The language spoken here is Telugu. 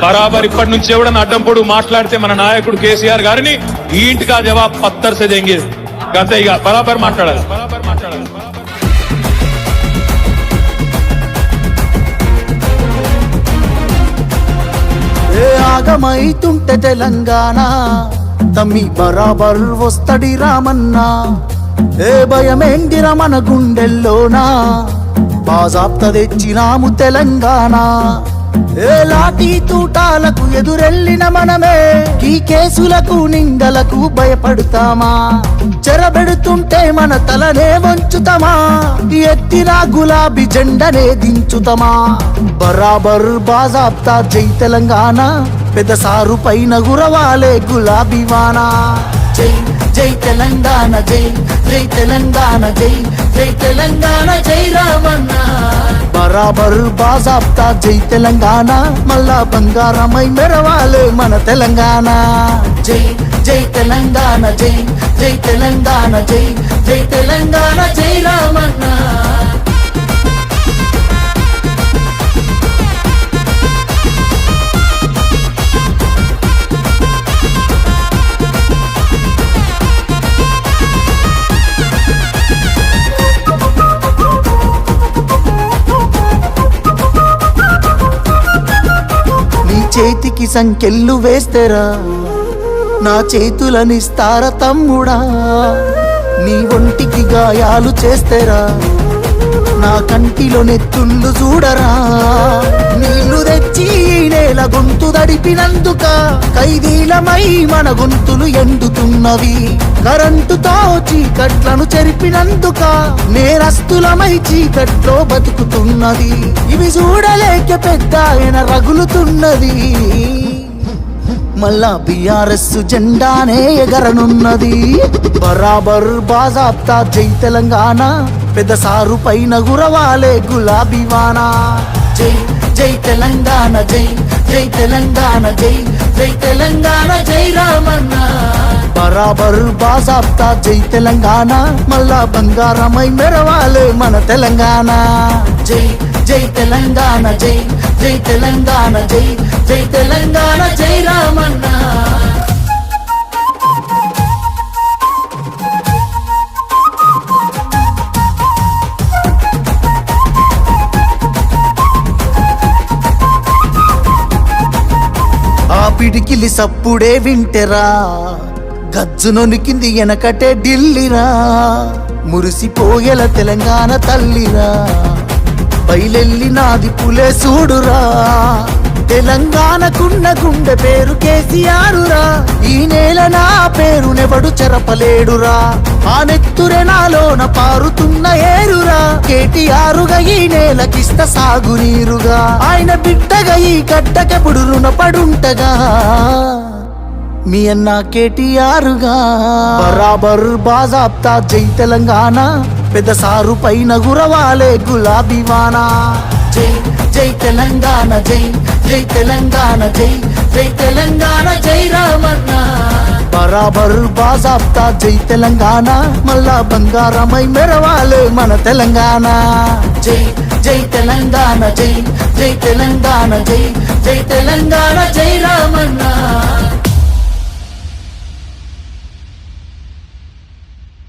బరాబర్ ఇప్పటి నుంచి ఎవడన్నా అడ్డం పొడు మాట్లాడితే మన నాయకుడు కేసీఆర్ గారిని ఈ ఇంటికా జవాబ్ పత్తర్ సే దేంగే అంతే. ఇక బరాబర్ మాట్లాడాలి. ఆగమైతుంటే తెలంగాణ తమ్మి బరాబర్ వస్తడి రామన్న. ఏ భయమేందిర మన గుండెల్లోనా బాజాప్త తెచ్చినాము తెలంగాణ. ఏ లాఠీ తూటాలకు ఎదురెళ్ళిన మనమే ఈ కేసులకు నిందలకు భయపడతామా? చెరబెడుతుంటే మన తలనే వంచుతామా? ఎత్తిన గులాబీ జెండనే దించుతామా? బరాబర్ బాజాప్తా జై తెలంగాణ, పెద్ద సారు పైన గురవాలే గులాబీ వానా. జై జై తెలంగాణ, జై జై తెలంగాణ, జై జై తెలంగాణ, జై రామన్న. బరాబర్ బాజాప్తా జై తెలంగాణ, మళ్ళా బంగారమై మెరవాలే మన తెలంగాణ. జై జై తెలంగాణ, జై జై తెలంగాణ, జై జై తెలంగాణ, జై రామన్న. చేతికి సంకెళ్ళు వేస్తేరా నా చేతులనిస్తారా తమ్ముడా? నీ ఒంటికి గాయాలు చేస్తేరా నా కంటిలో నెత్తుళ్ళు చూడరా? నీళ్లు తెచ్చి నేల గొంతు దడిపినందుక ఖైదీలమై మన గొంతులు ఎండుతున్నవి. కరెంటుతో చీకట్లను చెరిపినందుక నేరస్తులమై చీకట్లో బతుకుతున్నది. ఇవి చూడలేక పెద్ద ఆయన రగులుతున్నది. మళ్ళా బీఆర్ఎస్ జెండానే ఎగరనున్నది. బరాబర్ బాజాప్తా జై తెలంగాణ, పెద్ద సారు పైన గురవాలే గులాబీ వానా. జై జై తెలంగాణ, జై జై తెలంగాణ, జై జై తెలంగాణ, జై రామన్న. బరాబర్ బాజాప్తా జై తెలంగాణ, మళ్ళా బంగారమై మెరవాలే మన తెలంగాణ. జై జై తెలంగాణ, జై జై తెలంగాణ, జై జై తెలంగాణ, జై రామన్న. ఆ పిడికిలి సప్పుడే వింటెరా, గజ్జునొనికింది వెనకటే ఢిల్లీరా. మురిసిపోయేల తెలంగాణ తల్లిరా, బయలెల్లినాది పులే చూడురా. తెలంగాణకున్న గుండె పేరు కేసీఆరురా. ఈ నేల నా పేరునెవడు చెరపలేడురా. ఆ నెత్తురె నాలోన పారుతున్న ఏరురా. కేటీఆరుగా ఈ నేలకిస్త సాగునీరుగా. ఆయన బిడ్డగా ఈ గడ్డకెప్పుడు రుణపడుంటగా మీ అన్న కేటీఆరుగా. బరాబర్ బాజాప్తా జై తెలంగాణ, పెద్ద సారు పైన గురవాలే గులాబీ వానా. జై జై తెలంగాణ, జై జై తెలంగాణ, జై జై తెలంగాణ, జై రామన్న. బరాబర్ బాజాప్తా జై తెలంగాణ, మళ్ళా బంగారమై మెరవాలే మన తెలంగాణ. జై జై తెలంగాణ, జై జై తెలంగాణ, జై జై తెలంగాణ, జై రామన్న.